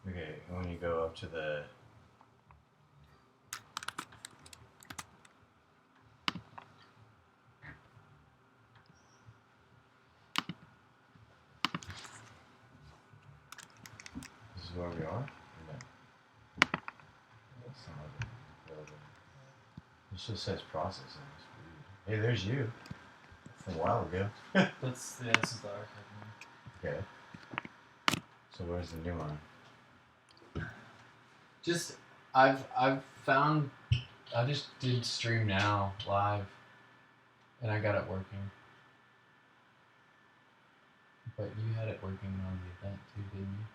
Okay, when you go up to the... This is where we are? No. That's some other building. It just says processing. Hey, there's you. From a while ago. This is the archive one. Okay. So where's the new one? Just I've found I just did stream now live, and I got it working. But you had it working on the event too, didn't you?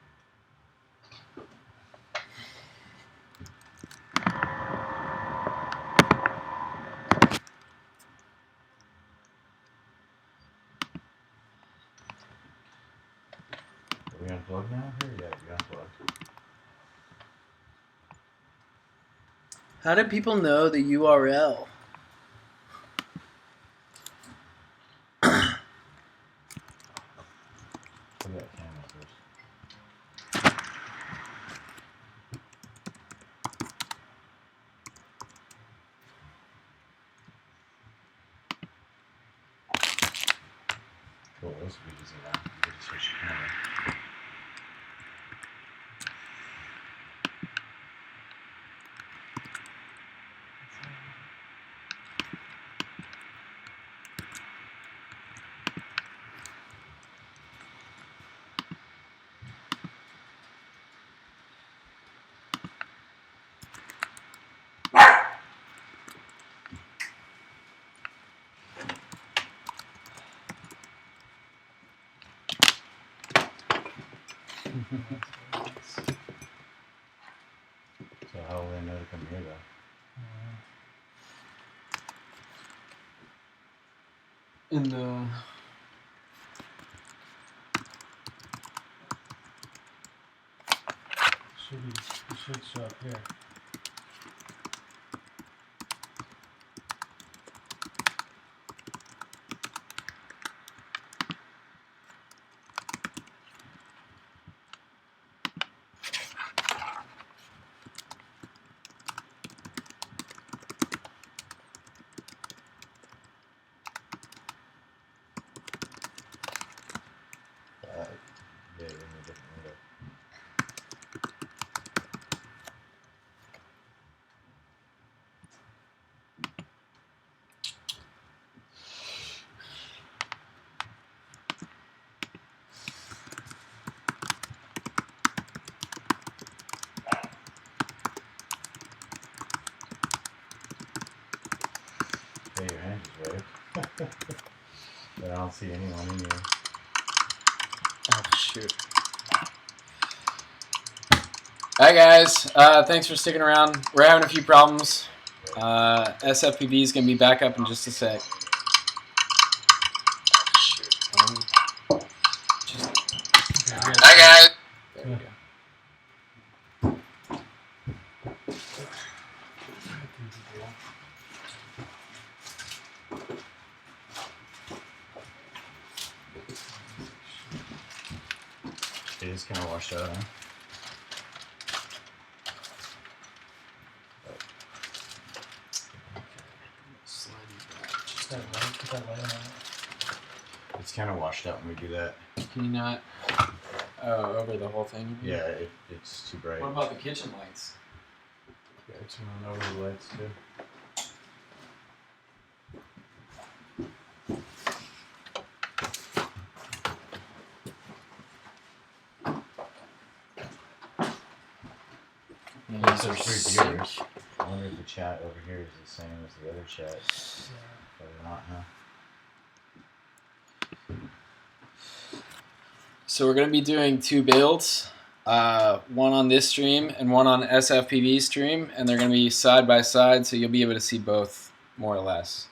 Are we unplugged now? Here, yeah, we unplugged. How do people know the URL? Look at that camera first. Cool, this would be easy now. You can just switch your camera. So how will they know to come here though? In the it should show up here. Yeah, in a different window. Hey, your hand is waved. But I don't see anyone in here. Oh, shoot. Hi guys, thanks for sticking around. We're having a few problems. SFPV is going to be back up in just a sec. Hi guys. There we go. It is kind of washed out, huh? It's kind of washed out when we do that. Can you not? Oh, over the whole thing? Yeah, it's too bright. What about the kitchen lights? Yeah, turn on over the lights too. These are 3 viewers. I wonder if the chat over here is the same as the other chat. Probably not, huh? So we're going to be doing 2 builds. One on this stream and one on SFPV stream. And they're going to be side by side, so you'll be able to see both, more or less.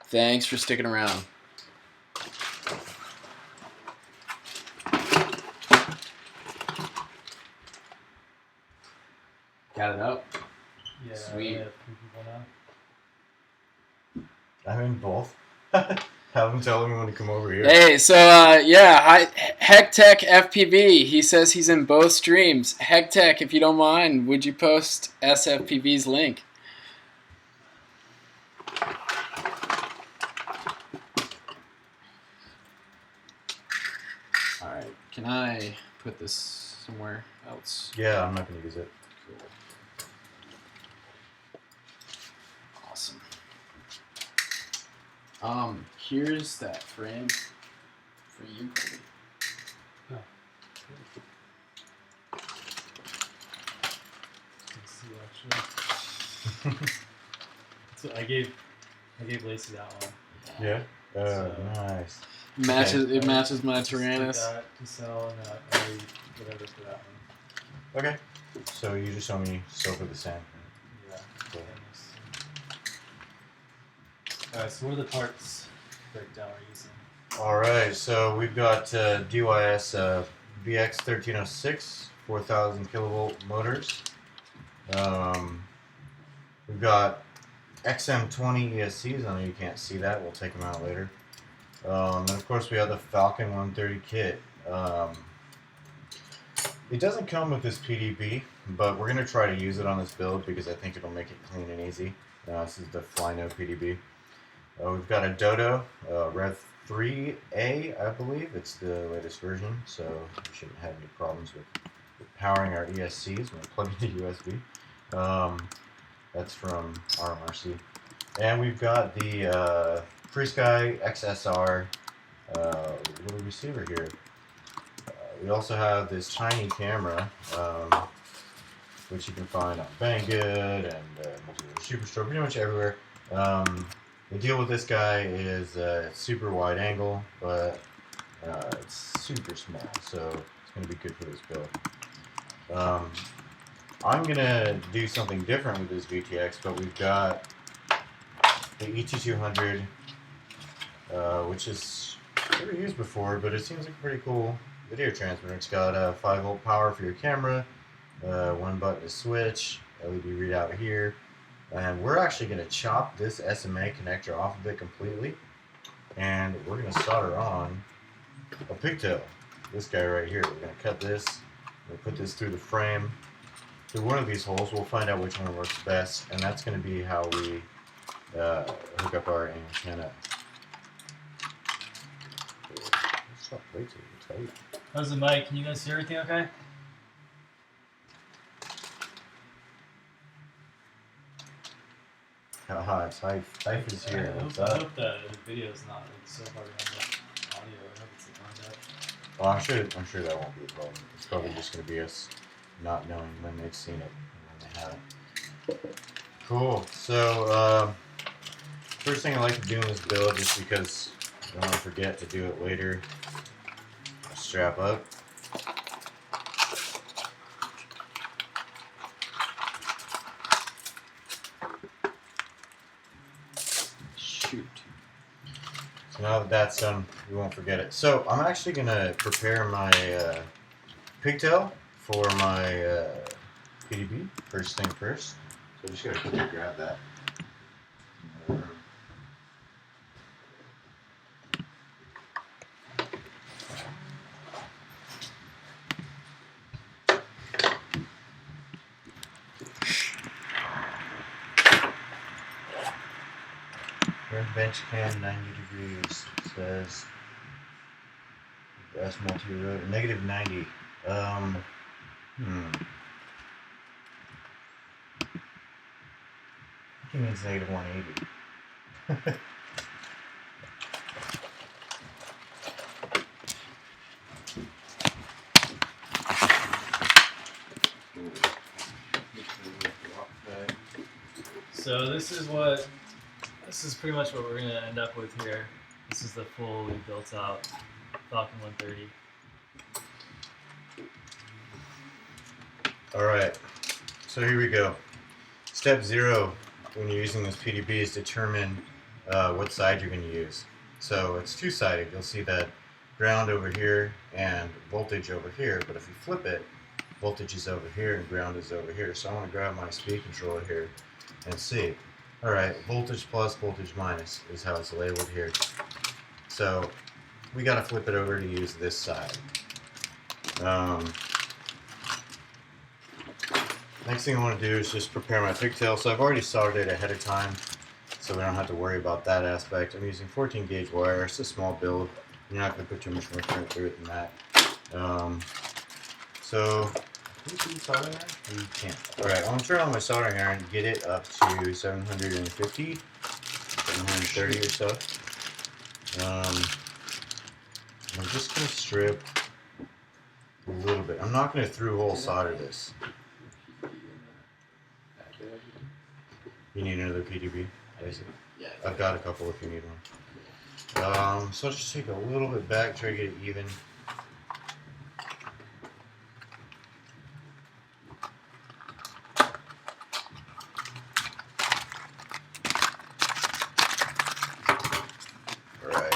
Thanks for sticking around. Got it up? Yeah, Sweet. we have 2 people now. I'm in both. Have him tell me when to come over here. Hey, so yeah, HeckTech FPV. He says he's in both streams. HeckTech, if you don't mind, would you post SFPV's link? All right, can I put this somewhere else? Yeah, I'm not going to use it. Cool. Awesome. Here's that frame for you, Cody. Oh. See, actually. So I gave Lacey that one. Yeah? So- Nice. It matches my Just took Tyrannus. that to sell and I whatever for that one. Okay. So you just show me silver the same. Yeah. Cool. Alright, so what are the parts breakdown we're using? Alright, so we've got DYS BX1306, 4,000 kilovolt motors. We've got XM20 ESCs. I know you can't see that. We'll take them out later. And of course we have the Falcon 130 kit. It doesn't come with this PDB, but we're going to try to use it on this build because I think it'll make it clean and easy. This is the Flyno PDB. We've got a Dodo Rev 3A, I believe. It's the latest version, so we shouldn't have any problems with powering our ESCs when we plug into USB. That's from RMRC. And we've got the FreeSky XSR little receiver here. We also have this tiny camera, which you can find on Banggood and Superstore, pretty much everywhere. The deal with this guy is it's super wide angle, but it's super small, so it's going to be good for this build. I'm going to do something different with this VTX, but we've got the ET200, which is never used before, but it seems like a pretty cool video transmitter. It's got a 5-volt power for your camera, one button to switch, LED readout here, and we're actually going to chop this SMA connector off of it completely, and we're going to solder on a pigtail. This guy right here. We're going to cut this, we'll put this through the frame, through one of these holes. We'll find out which one works best, and that's going to be how we hook up our antenna. Stop waiting to tell you. How's the mic? Can you guys see everything okay? Haha, it's Hype. Hype is here. I What's hope up? the video is not like, so far behind the audio. I hope it's lined up. Well, I'm sure that won't be a problem. It's probably just going to be us not knowing when they've seen it and when they have it. Cool. So, first thing I like to do in this build, just because I don't want to forget to do it later, strap up. Shoot. So now that that's done, we won't forget it. So I'm actually going to prepare my pigtail for my PDB, first thing first. So I'm just going to quickly grab that. Bench cam 90 degrees says S multi-road negative 90. I think it means negative 180. So this is pretty much what we're gonna end up with here. This is the fully built out Falcon 130. Alright, so here we go. Step 0 when you're using this PDB is determine what side you're going to use. So it's two-sided. You'll see that ground over here and voltage over here, but if you flip it, voltage is over here and ground is over here. So I want to grab my speed controller here and see. Alright, voltage plus, voltage minus is how it's labeled here. So we gotta flip it over to use this side. Next thing I want to do is just prepare my pigtail. So I've already soldered it ahead of time, so we don't have to worry about that aspect. I'm using 14 gauge wire. It's a small build. You're not going to put too much more current through it than that. So, can you solder iron? You can't. Alright, I'm going to turn on my soldering iron and get it up to 750, 730 or so. I'm just going to strip a little bit. I'm not going to through-hole solder this. You need another PDB, basically. Yeah. I've got a couple if you need one. So I'll just take a little bit back, try to get it even. Alright,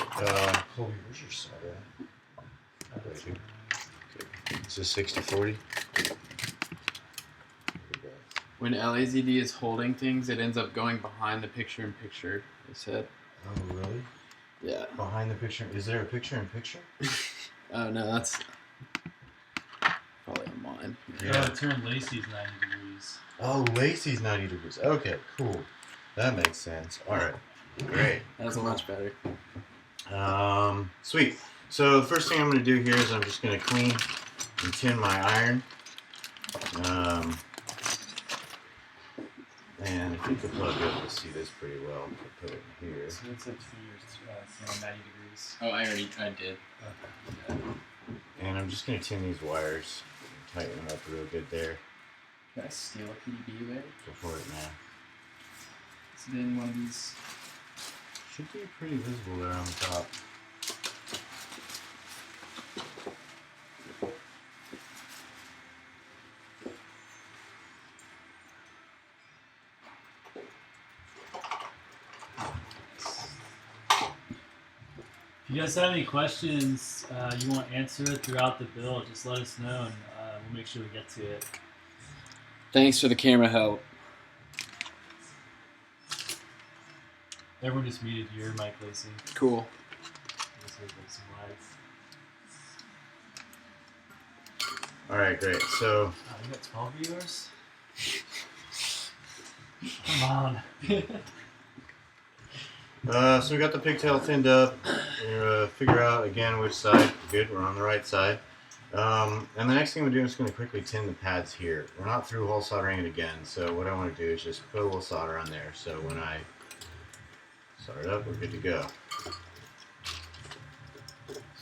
Chloe, where's your solder at? Right here. Okay. Is this 60-40? When LAZD is holding things, it ends up going behind the picture-in-picture, they said. Oh, really? Yeah. Behind the picture? Is there a picture-in-picture? Oh, no, that's probably on mine. Yeah. Oh, turn Lacey's 90 degrees. Oh, Lacey's 90 degrees. Okay, cool. That makes sense. Alright. Great. That's much better. Sweet. So the first thing I'm going to do here is I'm just going to clean and tin my iron. And I think you'll probably be able to see this pretty well. I'll put it in here. So it's like 2 years, 90 degrees. Oh, I did. Okay. And I'm just going to tin these wires. Tighten them up real good there. Can I steal a PDB there? Go for it now. Is it in one of these? Should be pretty visible there on the top. If you guys have any questions you want answered throughout the build, just let us know and we'll make sure we get to it. Thanks for the camera help. Everyone just muted your mic, Lacey. Cool. This has like some lags. Alright, great. So, Oh, you got 12 viewers? Come on. so we got the pigtail thinned up. We're going to figure out again which side. Good, we're on the right side. And the next thing we're doing is going to quickly tin the pads here. We're not through hole soldering it again, so what I want to do is just put a little solder on there. So when I solder it up, we're good to go.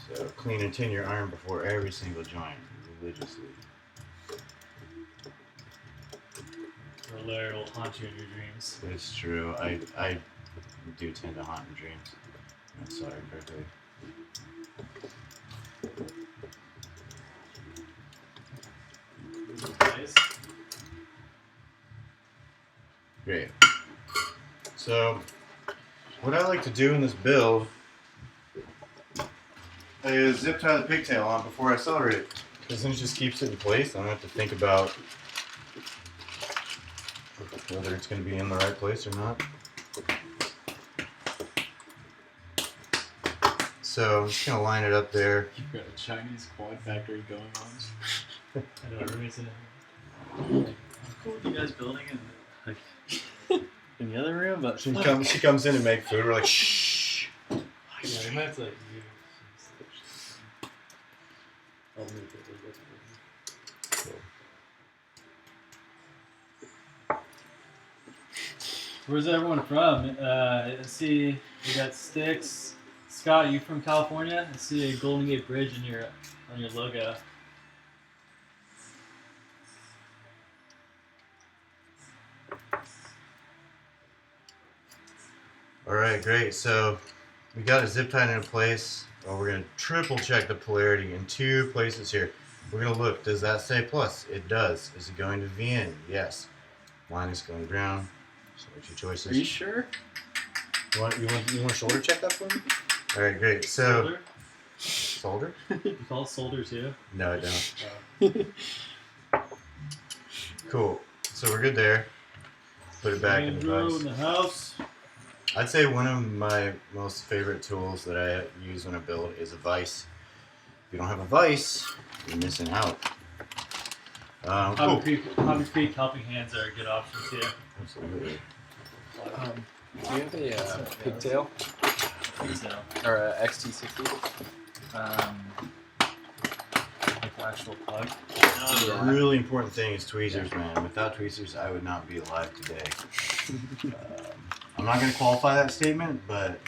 So clean and tin your iron before every single joint, religiously. Or Larry will haunt you in your dreams. It's true. I do tend to haunt in dreams. I'm sorry, correctly. Nice. Great. So, what I like to do in this build is zip tie the pigtail on before I solder it, because then it just keeps it in place. I don't have to think about whether it's going to be in the right place or not. So I'm just going to line it up there. You've got a Chinese quad factory going on. I know, everybody's in it. How cool with you guys building in the other room? But She comes in and make food. We're like, shh. yeah, we might have to like you. I'll move it. Where's everyone from? Let's see, we got Sticks. Scott, you from California? I see a Golden Gate Bridge on your logo. Alright, great. So we got it zip tied in place. Well, we're going to triple check the polarity in 2 places here. We're going to look, does that say plus? It does. Is it going to VN? Yes. Minus going ground. So what's your choices? Are you sure? You want to shoulder check that for me? Alright, great. So Solder? solder? You call it solder too? No, I don't. Cool. So we're good there. put it back in the Andrew vise. in the house. I'd say one of my most favorite tools that I use when I build is a vise. If you don't have a vise, you're missing out. Cool. Hobby Creek helping hands are good options here. Absolutely. Do you have a pigtail So, or a XT60? like actual plug. The really important thing is tweezers, man. Without tweezers, I would not be alive today. I'm not going to qualify that statement, but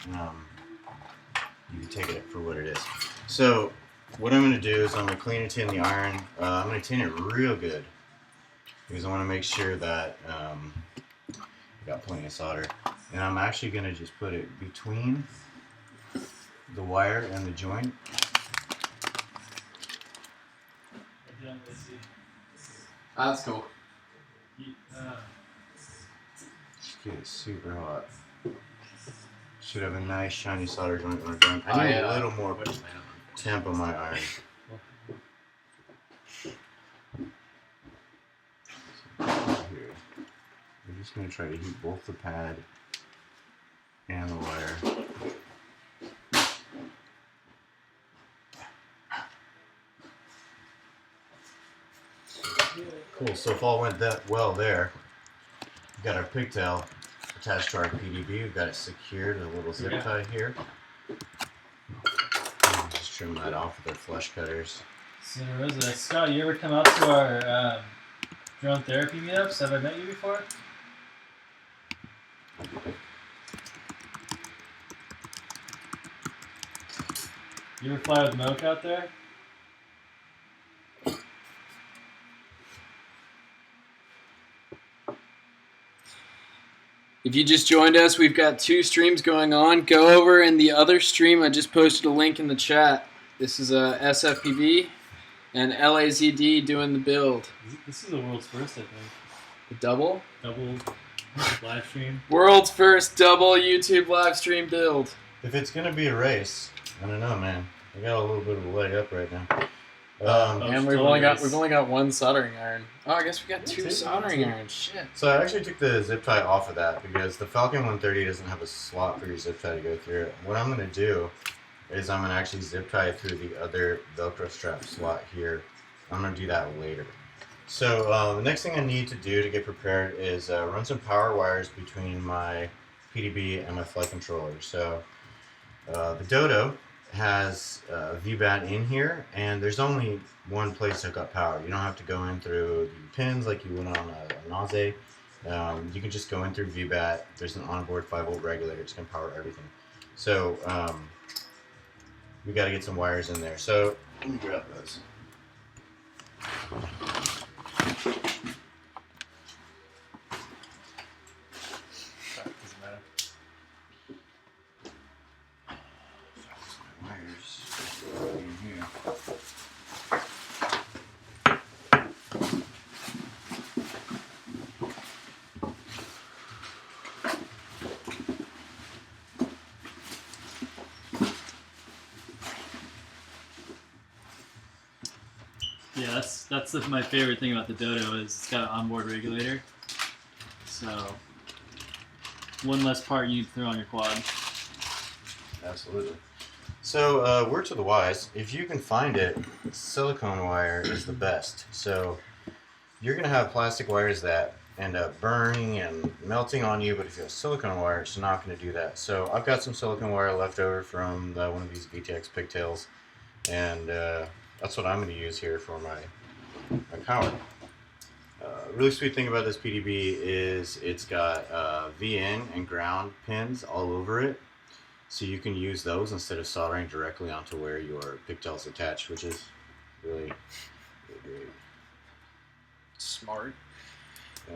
you can take it for what it is. So, what I'm going to do is I'm going to clean and tin the iron. I'm going to tin it real good because I want to make sure that I got plenty of solder. And I'm actually going to just put it between the wire and the joint. That's cool. Just get it super hot. Should have a nice shiny solder joint when we're done. I need a little more temp on my iron. Here. We're just going to try to heat both the pad and the wire. Cool, so if all went that well there, we've got our pigtail attached to our PDB. We've got it secured with a little zip tie here. Just trim that off with our flush cutters. So, Rosa, Scott, you ever come out to our drone therapy meetups? Have I met you before? You ever fly with Moke out there? If you just joined us, we've got 2 streams going on. Go over in the other stream. I just posted a link in the chat. This is a SFPV and LAZD doing the build. This is the world's first, I think. The double live stream. World's first double YouTube live stream build. If it's going to be a race, I don't know, man. I got a little bit of a leg up right now. And we've only got 1 soldering iron. Oh, I guess we got 2 soldering irons. Shit. So I actually took the zip tie off of that because the Falcon 130 doesn't have a slot for your zip tie to go through. What I'm going to do is I'm going to actually zip tie through the other Velcro strap slot here. I'm going to do that later. So the next thing I need to do to get prepared is run some power wires between my PDB and my flight controller. So the Dodo has VBAT in here, and there's only one place to hook up power. You don't have to go in through the pins like you would on a Naze. You can just go in through VBAT. There's an onboard 5-volt regulator. It's going to power everything. So we got to get some wires in there. So let me grab those. Doesn't matter. Wires in here. Yeah, that's my favorite thing about the Dodo is it's got an onboard regulator. So one less part you need to throw on your quad. Absolutely. So, word to the wise, if you can find it, silicone wire is the best. So, you're going to have plastic wires that end up burning and melting on you, but if you have silicone wire, it's not going to do that. So, I've got some silicone wire left over from one of these VTX pigtails, and that's what I'm going to use here for my power. Really sweet thing about this PDB is it's got VN and ground pins all over it. So you can use those instead of soldering directly onto where your pigtails attach, which is really, really great. Smart.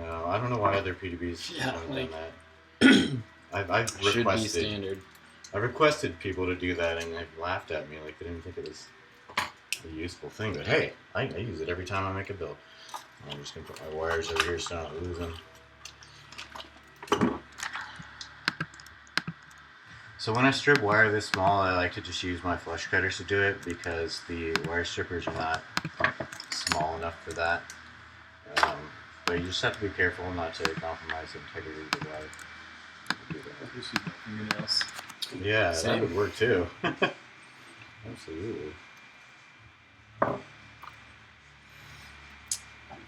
I don't know why other PDBs haven't done that. I've Should be requested. standard. I requested people to do that, and they've laughed at me like they didn't think it was a useful thing. But hey, I use it every time I make a build. I'm just gonna put my wires over here so I don't lose them. So when I strip wire this small, I like to just use my flush cutters to do it because the wire strippers are not small enough for that. But you just have to be careful not to compromise the integrity of the wire. Do that. Issue fingernails. Yeah, Same. that would work too. Absolutely.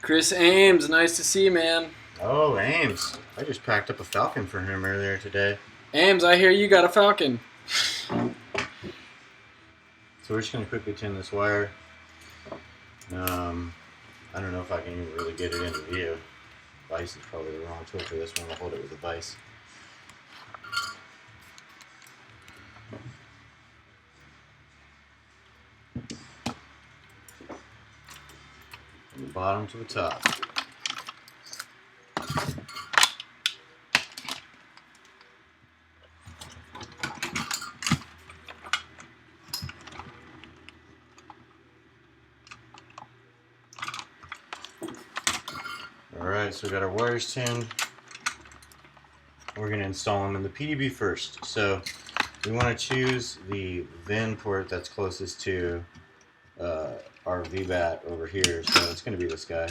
Chris Ames, nice to see you, man. Oh, Ames. I just packed up a Falcon for him earlier today. Ames, I hear you got a Falcon. So we're just going to quickly tin this wire. I don't know if I can even really get it into view. Vice is probably the wrong tool for this one. I'll hold it with a vice. From the bottom to the top. Alright, so we got our wires tinned. We're going to install them in the PDB first. So we want to choose the VIN port that's closest to our VBAT over here. So it's going to be this guy.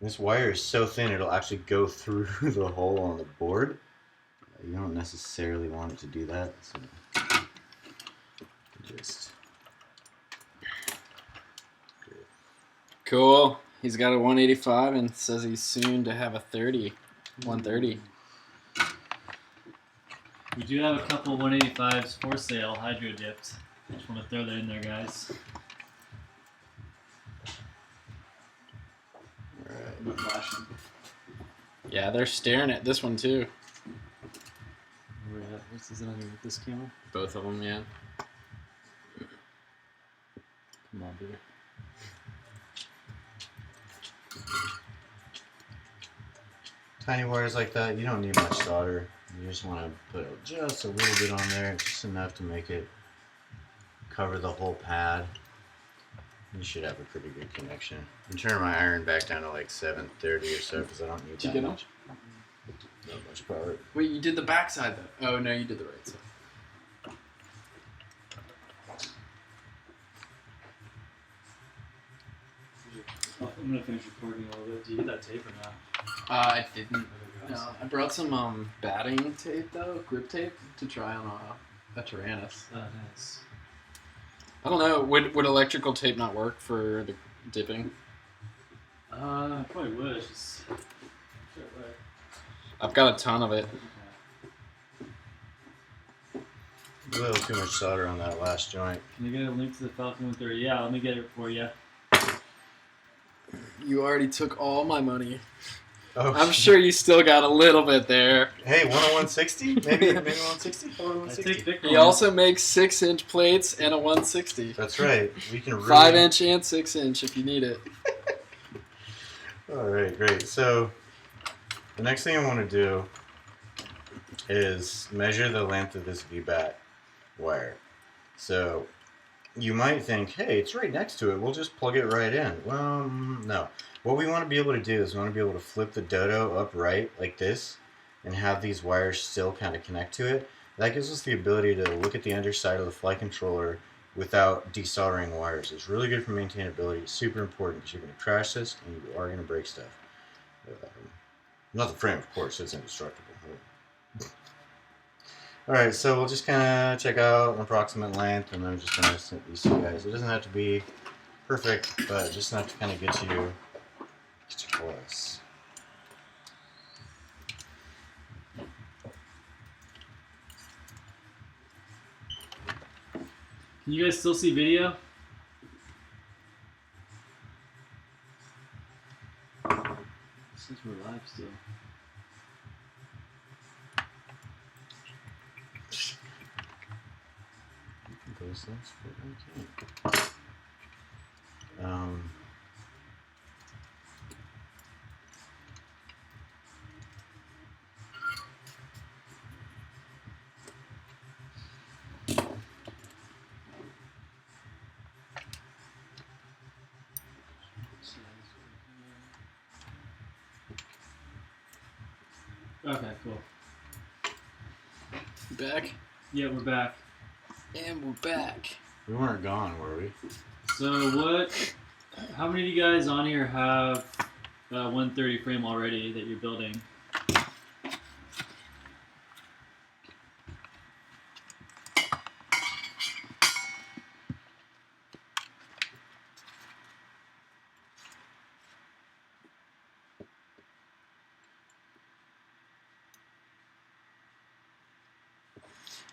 This wire is so thin it'll actually go through the hole on the board. You don't necessarily want it to do that. So just... Cool. He's got a 185 and says he's soon to have a 130. We do have a couple 185s for sale, hydro dipped. Just want to throw that in there, guys. Alright. Flashing. Yeah, they're staring at this one too. Where at? Is it underneath this camera? Both of them, yeah. Come on, dude. Tiny wires like that, you don't need much solder. You just want to put just a little bit on there, just enough to make it cover the whole pad. You should have a pretty good connection. I'm turning my iron back down to like 730 or so because I don't need Did you that get 'em? much. Not much power. Wait, you did the back side though. Oh no, you did the right side. I'm gonna finish recording a little bit. Do you get that tape or not? I didn't. No, I brought some batting tape though, grip tape, to try on a Tyrannus. Oh, nice. I don't know. Would electrical tape not work for the dipping? Probably would. It's just... Sure, right. I've got a ton of it. A little too much solder on that last joint. Can you get a link to the Falcon 130? Yeah, let me get it for you. You already took all my money. Oh, I'm sure you still got a little bit there. Hey, 10160? Maybe 160? I 160? take Bitcoin. He also makes 6-inch plates and a 160. That's right. We can really... 5-inch and 6-inch if you need it. Alright, great. So, the next thing I want to do is measure the length of this VBAT wire. So, you might think, hey, it's right next to it. We'll just plug it right in. Well, no. What we want to be able to do is we want to be able to flip the dodo upright like this and have these wires still kind of connect to it. That gives us the ability to look at the underside of the flight controller without desoldering wires. It's really good for maintainability. It's super important because you're going to crash this and you are going to break stuff. Not the frame, of course. It's indestructible. Alright, so we'll just kind of check out an approximate length, and I'm just going to send these to you guys. It doesn't have to be perfect, but just enough to kind of get you close. Can you guys still see video? Since we're live still. Okay, cool. Back? Yeah, we're back. And we're back. We weren't gone, were we? So what How many of you guys on here have 130 frame already that you're building?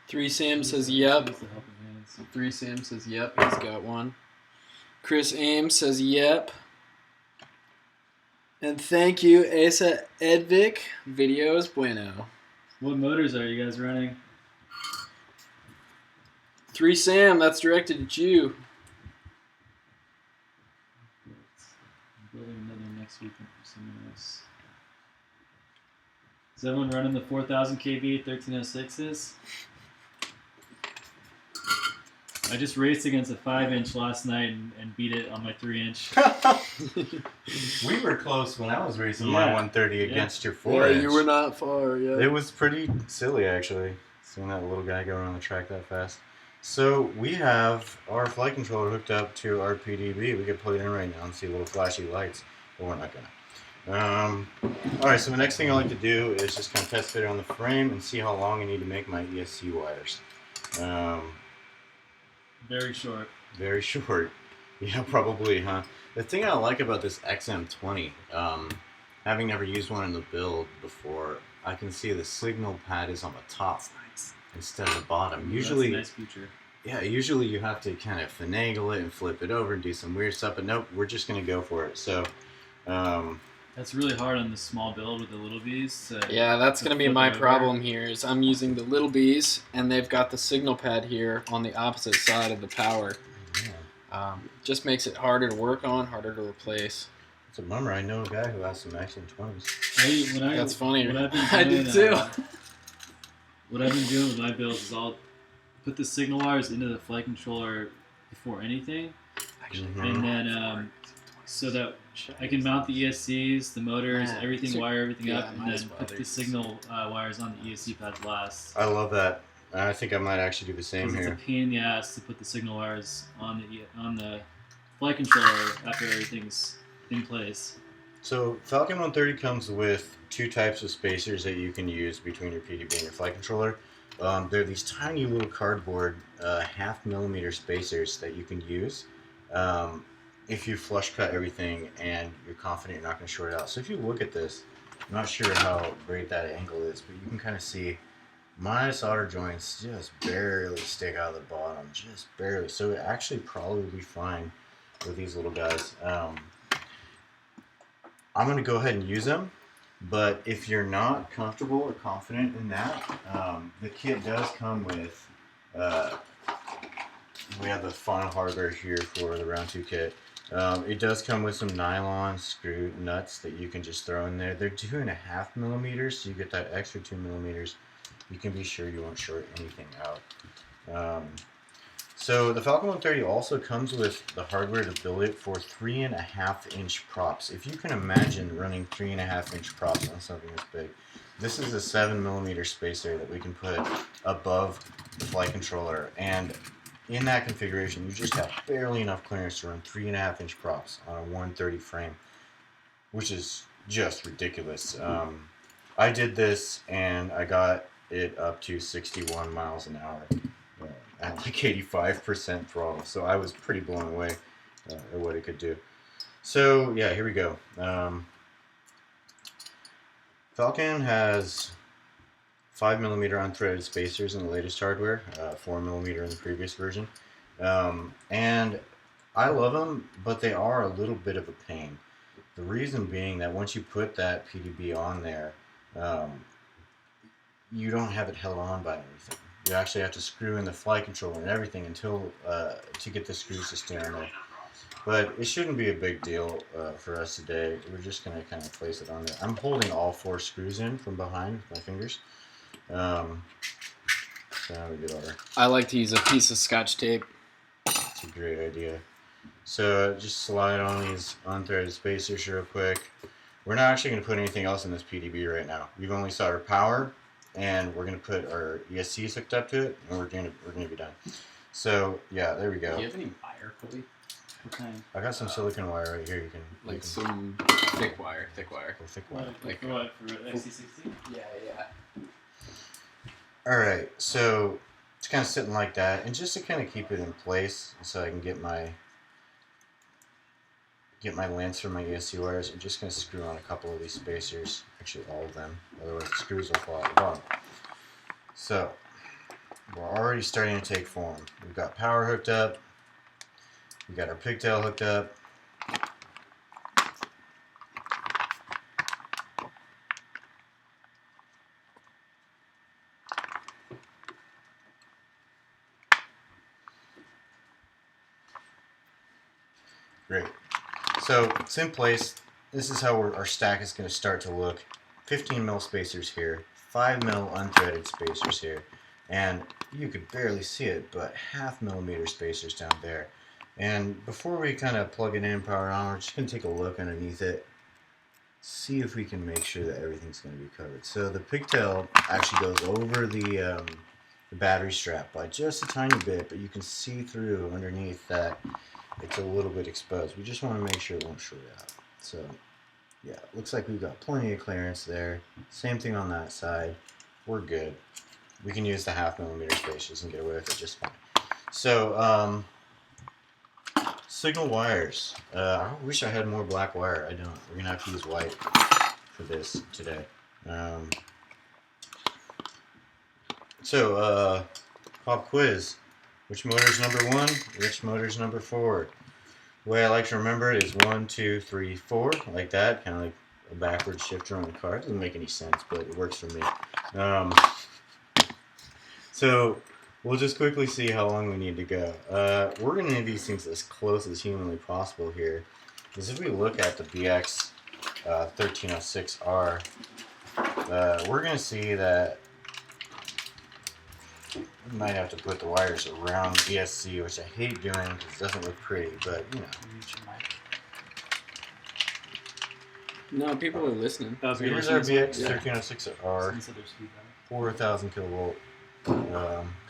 Three Sam says yep. Use the helping hands. 3 Sam says yep, he's got one. Chris Ames says yep. And thank you, Asa Edvic. Video is bueno. What motors are you guys running? 3 Sam, that's directed at you. I'm building another next week for someone else. Is everyone running the 4000 kV 1306s? I just raced against a 5-inch last night and beat it on my 3-inch. We were close when I was racing my Yeah. 130 against your 4 Yeah, inch. you were not far, yeah. It was pretty silly, actually, seeing that little guy go around the track that fast. So we have our flight controller hooked up to our PDB. We can plug it in right now and see little flashy lights, but we're not gonna. Alright, so the next thing I like to do is just kind of test fit it on the frame and see how long I need to make my ESC wires. Very short. Very short. Yeah, probably, huh? The thing I like about this XM20, having never used one in the build before, I can see the signal pad is on the top instead of the bottom. Usually, that's a nice feature. yeah, usually you have to kind of finagle it and flip it over and do some weird stuff, but nope, we're just going to go for it. So, That's really hard on the small build with the LittleBees. Yeah, that's going to be flip my it over. problem here is I'm using the LittleBees, and they've got the signal pad here on the opposite side of the power. Just makes it harder to work on, harder to replace. it's a bummer. I know a guy who has some XM20s. That's funny. What I've been I doing, do too. What I've been doing with my builds is I'll put the signal wires into the flight controller before anything, and then so that I can mount the ESCs, the motors, Yeah. everything, wire everything Yeah, up, and might as then well. put the signal wires on the ESC pads last. I love that. I think I might actually do the same Because it's a here. pain in the ass to put the signal wires on the flight controller after everything's in place. So Falcon 130 comes with two types of spacers that you can use between your PDB and your flight controller. They're these tiny little cardboard 0.5 millimeter spacers that you can use if you flush cut everything and you're confident you're not going to short it out. So if you look at this, I'm not sure how great that angle is, but you can kind of see my solder joints just barely stick out of the bottom, just barely. So it actually probably be fine with these little guys. I'm going to go ahead and use them, but if you're not comfortable or confident in that, the kit does come with, we have the final hardware here for the round 2 kit. It does come with some nylon screw nuts that you can just throw in there. They're 2.5 millimeters, so you get that extra 2 millimeters. You can be sure you won't short anything out. So the Falcon 130 also comes with the hardware to build it for 3.5-inch props. If you can imagine running 3.5-inch props on something this big, this is a 7 millimeter spacer that we can put above the flight controller, and in that configuration you just have barely enough clearance to run 3.5-inch props on a 130 frame, which is just ridiculous. I did this and I got it up to 61 miles an hour. At like 85% throttle, so I was pretty blown away at what it could do. So yeah, here we go. Falcon has 5 millimeter unthreaded spacers in the latest hardware, 4 millimeter in the previous version, and I love them, but they are a little bit of a pain. The reason being that once you put that PDB on there, you don't have it held on by anything. You actually have to screw in the flight controller and everything until to get the screws to stay on there. But it shouldn't be a big deal for us today. We're just going to kind of place it on there. I'm holding all 4 screws in from behind with my fingers. So now we get our... I like to use a piece of Scotch tape. It's a great idea. So just slide on these unthreaded spacers real quick. We're not actually going to put anything else in this PDB right now. We've only soldered power, and we're going to put our ESCs hooked up to it, and we're going to be done. So yeah, there we go. Do you have any wire, Cody? What kind? I got some silicon wire right here. You can Like some thick wire. thick wire. Like What, for XC60? Yeah. All right, so it's kind of sitting like that, and just to kind of keep it in place, so I can get my lengths from my ESC wires, I'm just going to screw on a couple of these spacers, actually all of them, otherwise the screws will fall at the bottom. So, we're already starting to take form. We've got power hooked up, we've got our pigtail hooked up, great. So it's in place. This is how our stack is going to start to look. 15 mil spacers here, 5 mil unthreaded spacers here, and you could barely see it, but 0.5 millimeter spacers down there. And before we kind of plug it in, power on, we're just going to take a look underneath it, see if we can make sure that everything's going to be covered. So the pigtail actually goes over the battery strap by just a tiny bit, but you can see through underneath that it's a little bit exposed. We just want to make sure it won't short out. So yeah, looks like we've got plenty of clearance there. Same thing on that side. We're good. We can use the 0.5 millimeter spacers and get away with it just fine. So signal wires. I wish I had more black wire. I don't. We're gonna have to use white for this today. Pop quiz. Which motor's number 1? Which motor's number 4? The way I like to remember it is 1, 2, 3, 4, like that, kind of like a backward shifter on the car. It doesn't make any sense, but it works for me. So we'll just quickly see how long we need to go. We're going to need these things as close as humanly possible here. Because if we look at the BX 1306R, we're going to see that we might have to put the wires around ESC, which I hate doing because it doesn't look pretty, but you know. No, people are listening. Here's our BX 1306R, 4,000 kilovolt.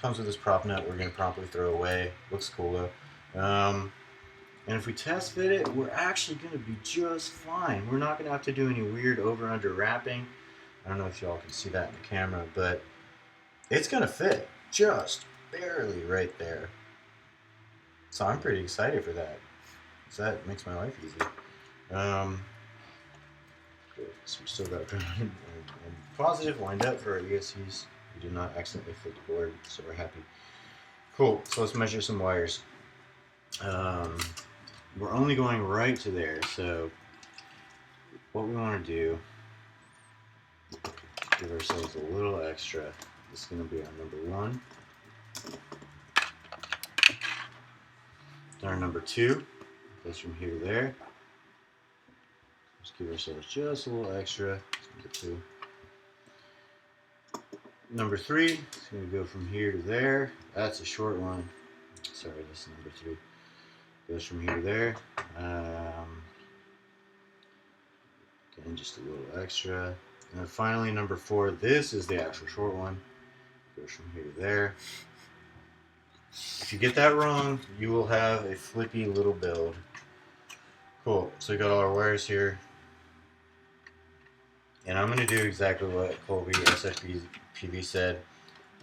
Comes with this prop nut we're going to promptly throw away. Looks cool though. And if we test fit it, we're actually going to be just fine. We're not going to have to do any weird over-under wrapping. I don't know if y'all can see that in the camera, but it's going to fit just barely right there. So I'm pretty excited for that. So that makes my life easy. So we still got a positive lined up for our ESCs. We did not accidentally flip the board, so we're happy. Cool, so let's measure some wires. We're only going right to there, so what we want to do, give ourselves a little extra. This is going to be our number 1. Our number 2 goes from here to there. Just give ourselves just a little extra. Number 2. Number 3 is going to go from here to there. That's a short one. Sorry, this is number 3. Goes from here to there. Again, just a little extra. And then finally, number 4. This is the actual short one. Goes from here to there. If you get that wrong, you will have a flippy little build. Cool. So we got all our wires here. And I'm going to do exactly what Colby SFPV said.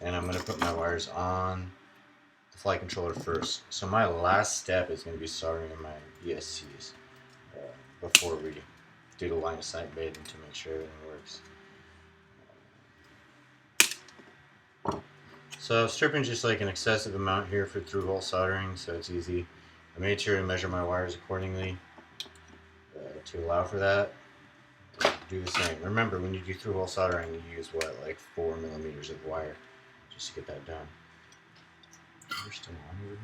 And I'm going to put my wires on the flight controller first. So my last step is going to be soldering in my ESCs before we do the line of sight baiting to make sure everything works. So stripping just like an excessive amount here for through-hole soldering, so it's easy. I made sure to measure my wires accordingly to allow for that. Do the same. Remember, when you do through-hole soldering, you use what, like 4 millimeters of wire just to get that done. We're still on here.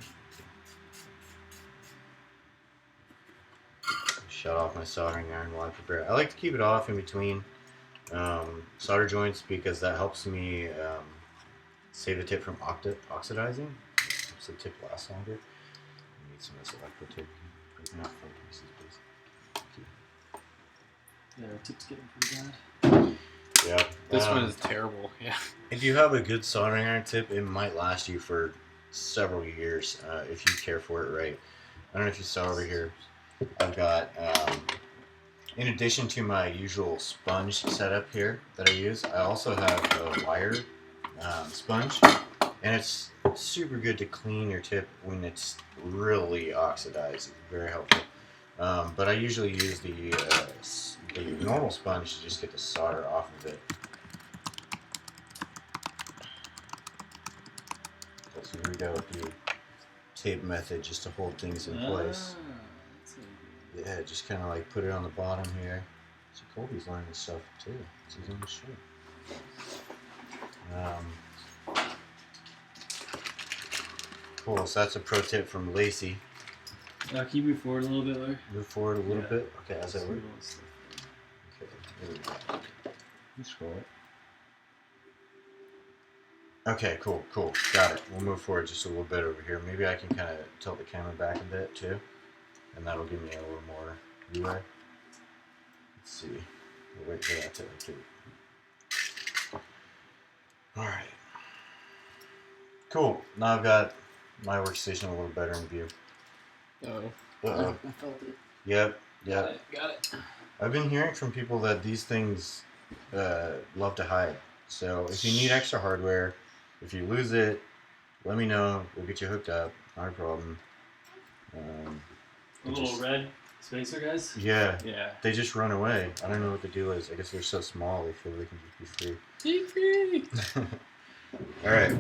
Shut off my soldering iron while I prepare. I like to keep it off in between solder joints because that helps me save the tip from oxidizing. Helps the tip last longer. I need some of this electro tip. Not pieces, please. Yeah, our tip's getting pretty bad. Yeah. This one is terrible. Yeah. If you have a good soldering iron tip, it might last you for several years if you care for it right. I don't know if you saw over here. I've got, in addition to my usual sponge setup here that I use, I also have a wire sponge, and it's super good to clean your tip when it's really oxidized. It's very helpful. But I usually use the normal sponge to just get the solder off of it. So here we go with the tape method just to hold things in place. Yeah, just kind of like put it on the bottom here. So Colby's learning stuff too. It's his own shit. Cool, so that's a pro tip from Lacey. Can you move forward a little bit, Larry? Move forward a little bit. Okay, as I work. Okay, there we go. You scroll it. Okay, cool. Got it. We'll move forward just a little bit over here. Maybe I can kind of tilt the camera back a bit too. And that'll give me a little more leeway. Let's see. We'll wait for that to do. Alright. Cool. Now I've got my workstation a little better in view. Uh-oh. I felt it. Yep. Got it. I've been hearing from people that these things love to hide. So if you need extra hardware, if you lose it, let me know. We'll get you hooked up. Not a problem. The little red spacer guys? Yeah. Yeah. They just run away. I don't know what the deal is. I guess they're so small they feel they can just be free. Be free. Alright.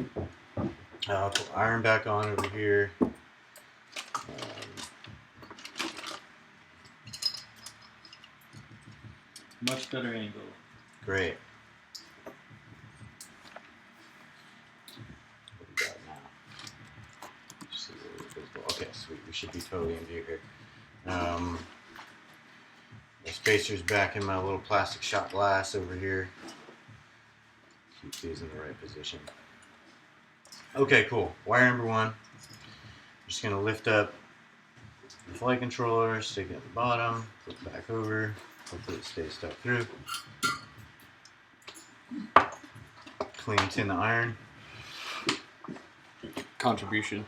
I'll put iron back on over here. Much better angle. Great. What do we got now? Just a little visible. Okay, sweet. We should be totally in view here. The spacer's back in my little plastic shot glass over here. Keep these in the right position. Okay, cool. Wire number one. Just gonna lift up the flight controller, stick it at the bottom, flip it back over. Hopefully it stays stuck through. Clean tin the iron. Contribution.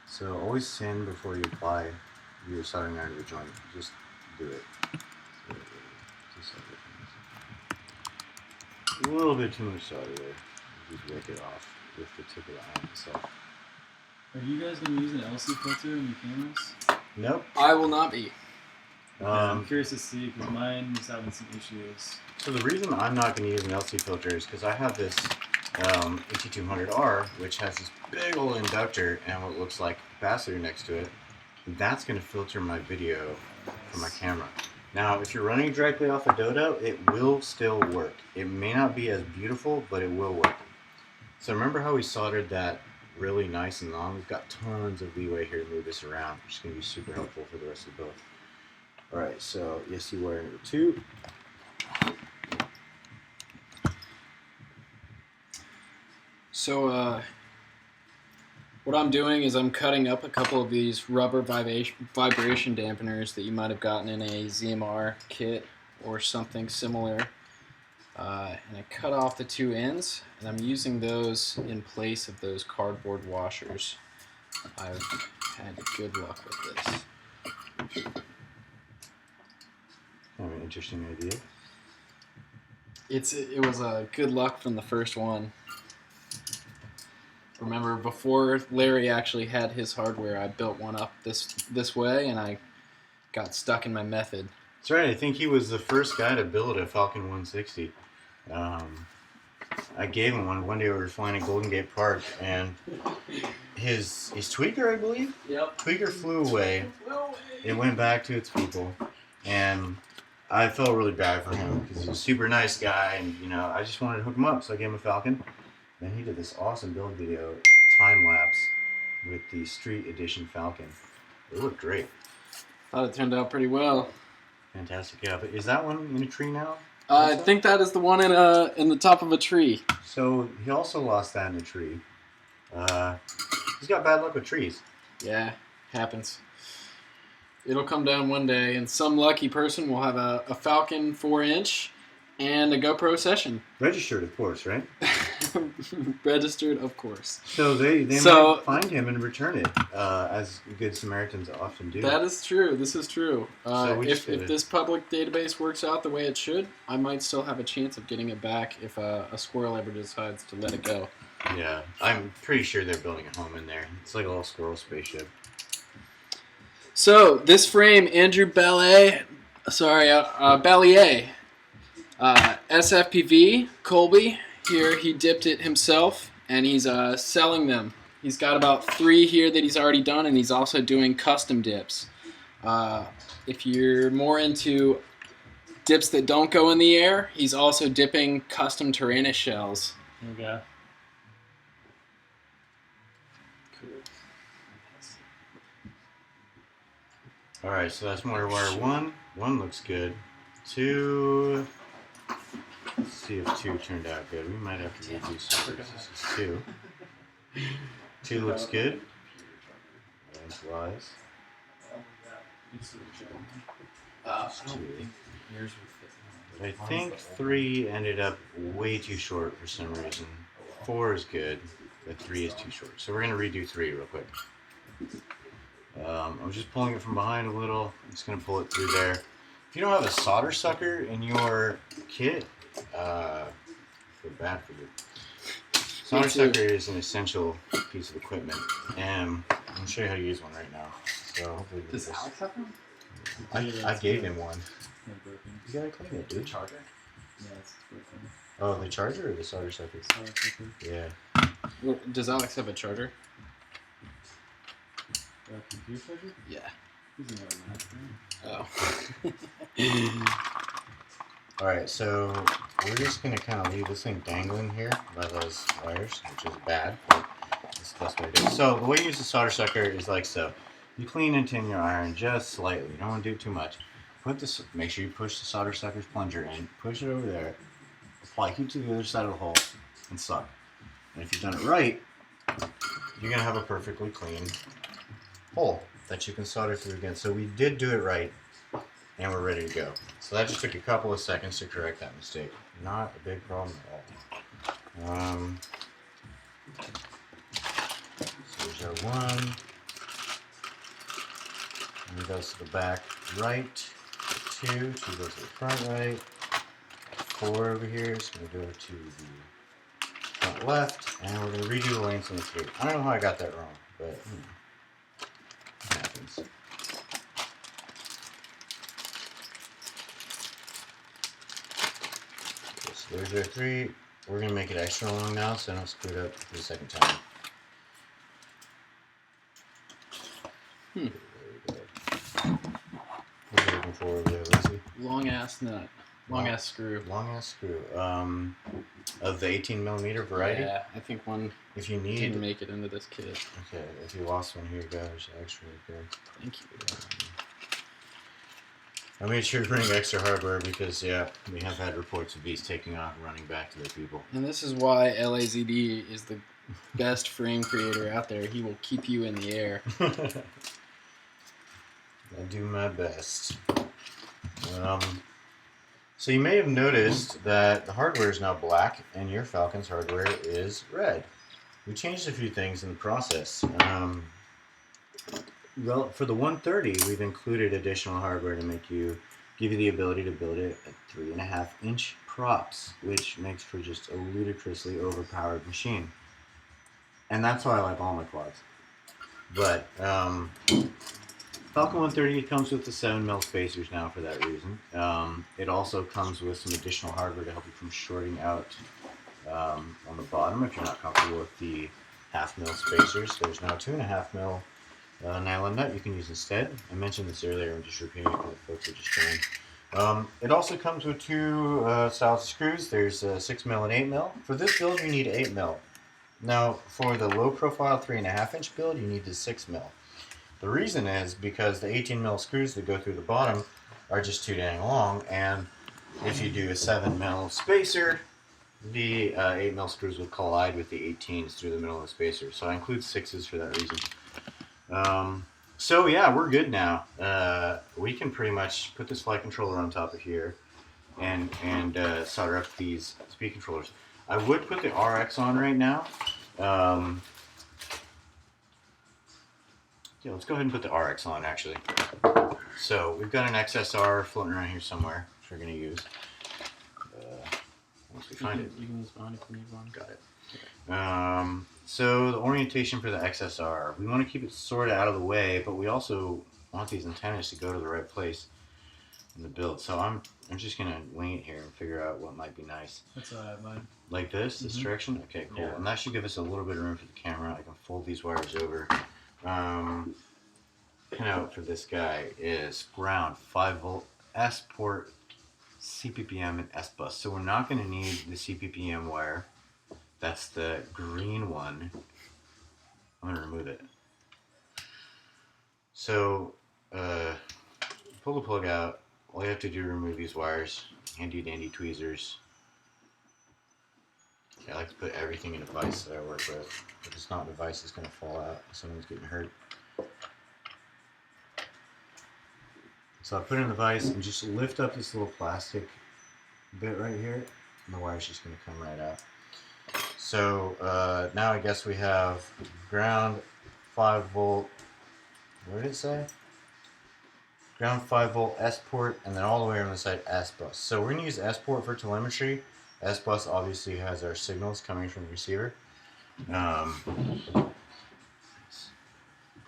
So always sand before you apply your soldering iron to the joint. Just do it. A little bit too much solder there. Just rake it off with the tip of the iron itself. Are you guys going to use an LC filter in your cameras? Nope. I will not be. I'm curious to see because mine is having some issues. So the reason I'm not going to use an LC filter is because I have this AT200R, which has this big old inductor and what looks like a capacitor next to it. That's going to filter my video from my camera. Now, if you're running directly off a Dodo, it will still work. It may not be as beautiful, but it will work. So remember how we soldered that really nice and long? We've got tons of leeway here to move this around, which is going to be super helpful for the rest of the build. Alright, so ESC wire number 2. So, what I'm doing is I'm cutting up a couple of these rubber vibration dampeners that you might have gotten in a ZMR kit or something similar. And I cut off the two ends, and I'm using those in place of those cardboard washers. I've had good luck with this. Kind of an interesting idea. It was a good luck from the first one. Remember, before Larry actually had his hardware, I built one up this way, and I got stuck in my method. That's right. I think he was the first guy to build a Falcon 160. I gave him one. One day we were flying at Golden Gate Park, and his tweaker, I believe? Yep. Tweaker flew away. It went back to its people, and I felt really bad for him because he's a super nice guy, and I just wanted to hook him up, so I gave him a Falcon. Then he did this awesome build video, time lapse, with the Street Edition Falcon. It looked great. Thought it turned out pretty well. Fantastic, yeah. But is that one in a tree now? I think that is the one in the top of a tree. So he also lost that in a tree. He's got bad luck with trees. Yeah, happens. It'll come down one day, and some lucky person will have a Falcon 4-inch And a GoPro session. Registered, of course, right? Registered, of course. So they might find him and return it, as good Samaritans often do. That is true. This is true. If gotta... this public database works out the way it should, I might still have a chance of getting it back if a squirrel ever decides to let it go. Yeah, I'm pretty sure they're building a home in there. It's like a little squirrel spaceship. So this frame, Andrew Ballier, SFPV, Colby, here he dipped it himself, and he's selling them. He's got about 3 here that he's already done, and he's also doing custom dips. If you're more into dips that don't go in the air, he's also dipping custom Tyrannus shells. Here we go. Alright, so that's motor wire 1. 1 looks good. 2... Let's see if 2 turned out good. We might have to redo some. This is 2. 2 looks good. That's wise. I think 3 ended up way too short for some reason. 4 is good, but 3 is too short. So we're going to redo 3 real quick. I'm just pulling it from behind a little. I'm just going to pull it through there. If you don't have a solder sucker in your kit, I feel bad for you. Solder sucker is an essential piece of equipment, and I'm going to show you how to use one right now. So hopefully Does Alex have one? I gave him one. You gotta clean it, dude. Charger? Yeah, it's broken. Oh, the charger or the solder sucker? Yeah. Well, does Alex have a charger? Computer charger? Yeah. He's another match. Oh. Alright, so we're just gonna kind of leave this thing dangling here by those wires, which is bad, but that's the best way to do it. So the way you use the solder sucker is like so. You clean and tin your iron just slightly. You don't want to do too much. Make sure you push the solder sucker's plunger in. Push it over there. Apply heat to the other side of the hole and suck. And if you've done it right, you're gonna have a perfectly clean hole that you can solder through again. So we did do it right, and we're ready to go. So that just took a couple of seconds to correct that mistake. Not a big problem at all. So there's our 1. And it goes to the back right. 2 goes to the front right. 4 over here is going to go to the front left. And we're going to redo the lanes on the 3. I don't know how I got that wrong, but it happens. Okay, so there's our 3. We're going to make it extra long now so I don't screw it up for the second time. What are you looking for over there, Lizzie? Long ass nut. Long ass screw. Long ass screw. Of the 18mm variety? Yeah, I think one If you need... didn't make it into this kit. Okay, if you lost one, here you go. There's extra right there. Thank you. I made sure to bring extra hardware because, yeah, we have had reports of these taking off and running back to their people. And this is why LAZD is the best frame creator out there. He will keep you in the air. I do my best. So you may have noticed that the hardware is now black and your Falcon's hardware is red. We changed a few things in the process. Well, for the 130, we've included additional hardware to give you the ability to build it at 3.5-inch props, which makes for just a ludicrously overpowered machine. And that's why I like all my quads. But Falcon 130 comes with the 7mm spacers now for that reason. It also comes with some additional hardware to help you from shorting out on the bottom if you're not comfortable with the 0.5mm spacers. There's now 2.5mm nylon nut you can use instead. I mentioned this earlier, I'm just repeating it for the folks that just joined. It also comes with 2 styles of screws. There's 6mm and 8mm. For this build you need 8mm. Now for the low profile 3.5-inch build you need the 6mm. The reason is because the 18mm screws that go through the bottom are just too dang long, and if you do a 7mm spacer, the 8mm screws will collide with the 18s through the middle of the spacer. So I include 6s for that reason. So yeah, we're good now. We can pretty much put this flight controller on top of here. and solder up these speed controllers. I would put the RX on right now. Yeah, let's go ahead and put the RX on actually. So we've got an XSR floating around here somewhere, which we're going to use. Once we find it. You can use mine if you need one. Got it. So the orientation for the XSR, we want to keep it sort of out of the way, but we also want these antennas to go to the right place in the build. So I'm just going to wing it here and figure out what might be nice. That's mine. Like this direction? Okay, cool. Yeah. And that should give us a little bit of room for the camera. I can fold these wires over. Pinout for this guy is ground 5-volt S port, CPPM, and S bus. So we're not going to need the CPPM wire. That's the green one. I'm going to remove it. So pull the plug out. All you have to do is remove these wires. Handy dandy tweezers. I like to put everything in a vise that I work with. If it's not in a vise, it's going to fall out if someone's getting hurt. So I put it in the vise and just lift up this little plastic bit right here, and the wire's just going to come right out. So now I guess we have ground 5-volt, what did it say? Ground 5-volt S port, and then all the way on the side S bus. So we're going to use S port for telemetry. S bus obviously has our signals coming from the receiver.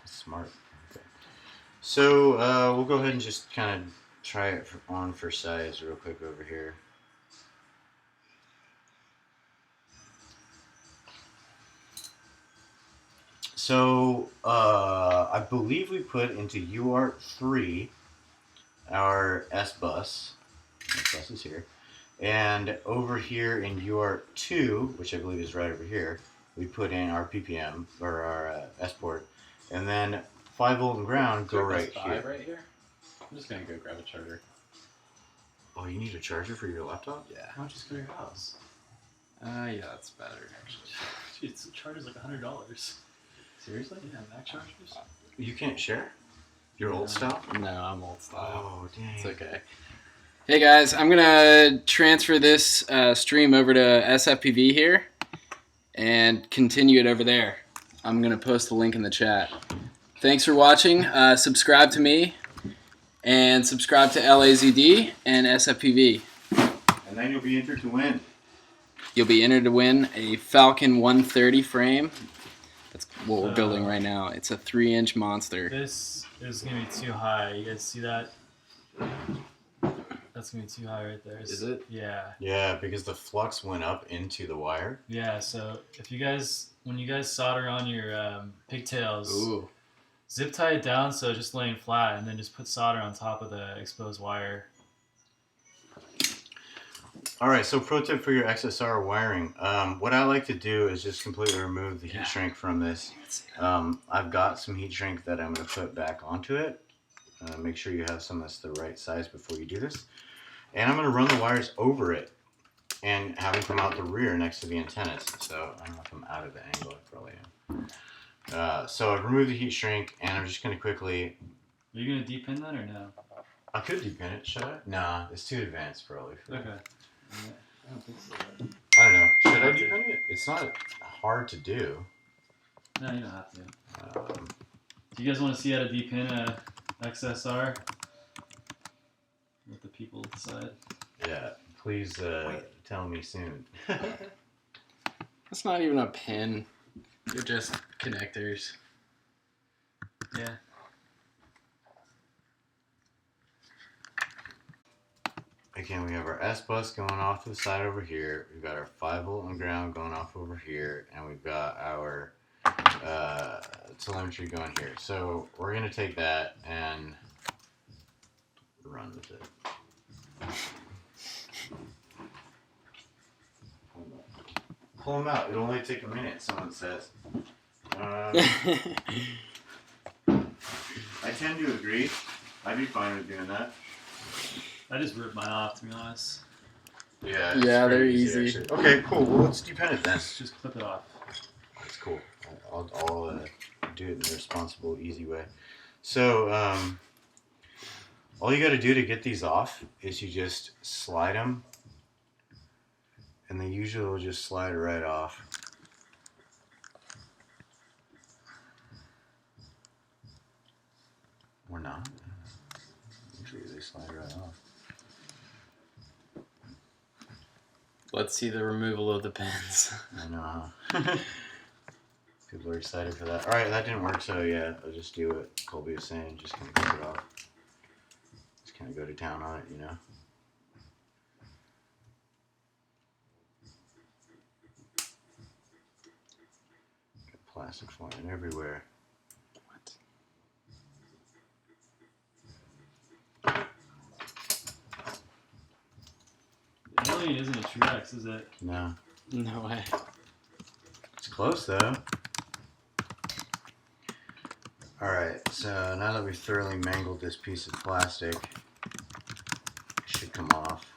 Smart. Okay. So we'll go ahead and just kind of try it on for size real quick over here. So I believe we put into UART3 our S bus. S bus is here. And over here in UART2, which I believe is right over here, we put in our PPM, or our S port. And then 5-volt and ground go right here. Right here? I'm just going to go grab a charger. Oh, you need a charger for your laptop? Yeah. Why don't you just go to your house? Yeah, that's better, actually. It charges like $100. Seriously? Yeah, Mac chargers. You can't share? Your old style? No, I'm old style. Oh, dang. It's okay. Hey guys, I'm gonna transfer this stream over to SFPV here and continue it over there. I'm gonna post the link in the chat. Thanks for watching. Subscribe to me and subscribe to LAZD and SFPV. And then you'll be entered to win. You'll be entered to win a Falcon 130 frame. That's what we're building right now. It's a 3-inch monster. This is gonna be too high. You guys see that? That's gonna be too high right there. Is it? Yeah. Yeah, because the flux went up into the wire. Yeah. So if you guys, when you guys solder on your pigtails, Ooh. zip tie it down so it's just laying flat, and then just put solder on top of the exposed wire. All right, so pro tip for your XSR wiring. What I like to do is just completely remove the heat shrink from this. I've got some heat shrink that I'm going to put back onto it. Make sure you have some that's the right size before you do this. And I'm going to run the wires over it and have them come out the rear next to the antennas. So I don't know if I'm out of the angle, I probably am. So I've removed the heat shrink, and I'm just going to quickly... Are you going to depin that or no? I could depin it, should I? Nah, it's too advanced probably. For Okay. I don't think so. I don't know. Should I depin it? It's not hard to do. No, you don't have to. Do you guys want to see how to depin a XSR? Let the people decide. Yeah, please tell me soon. That's not even a pin. They're just connectors. Yeah. Again, we have our S bus going off to the side over here. We've got our 5-volt and ground going off over here, and we've got our telemetry going here. So we're gonna take that and run with it. Pull them out. It'll only take a minute, someone says. I tend to agree. I'd be fine with doing that. I just ripped mine off, to be honest. Yeah, Yeah, they're pretty easy. actually. Okay, cool. Well, let's depend it then. Just clip it off. That's cool. I'll do it in a responsible, easy way. So, All you got to do to get these off is you just slide them, and they usually will just slide right off. Or not. Usually they slide right off. Let's see the removal of the pins. I know, huh? People are excited for that. Alright, that didn't work, so yeah, I'll just do what Colby was saying, just kind of cut it off. Just kind of go to town on it, you know? Got plastic flying everywhere. The alien isn't a T-Rex, is it? No. No way. It's close, though. Alright, so now that we've thoroughly mangled this piece of plastic, it should come off.